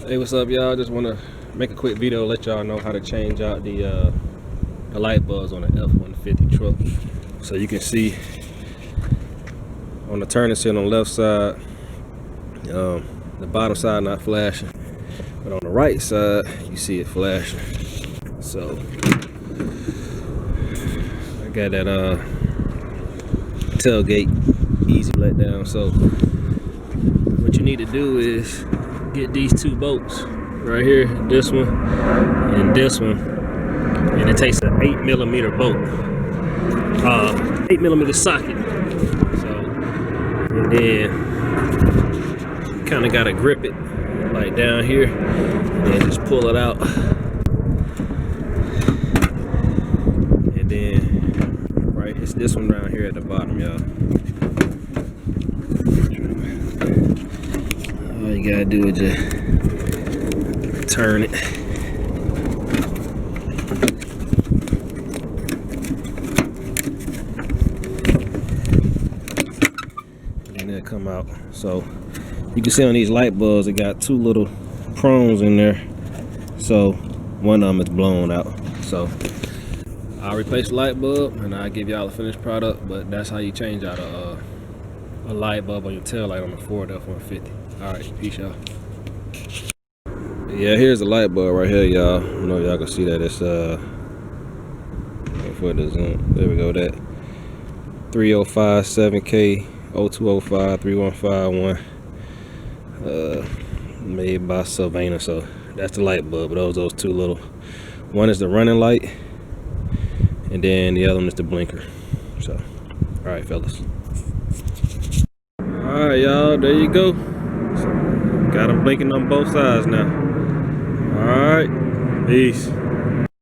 Hey, what's up, y'all? Just want to make a quick video, let y'all know how to change out the light bulbs on the F150 truck. So you can see on the turning signal on the left side, the bottom side not flashing, but on the right side you see it flashing. So I got that tailgate easy let down. So what you need to do is get these two bolts right here, this one and this one, and it takes an 8mm bolt, 8mm socket. So, and then you kind of gotta grip it like down here, and then just pull it out, and then right, it's this one down here at the bottom, y'all. All you gotta do is just turn it. And they'll come out. So you can see on these light bulbs, it got two little prongs in there. So one of them is blown out. So I'll replace the light bulb and I'll give y'all a finished product, but that's how you change out a light bulb on your tail light on the Ford F-150. All right, peace, y'all. Yeah, here's the light bulb right here, y'all. I don't know if y'all can see that. It's for the zoom. There we go. That 305 7K 0205 3151. Made by Sylvana. So that's the light bulb. Those two little. One is the running light, and then the other one is the blinker. So, all right, fellas. All right, y'all. There you go. So, got them blinking on both sides now. All right, peace.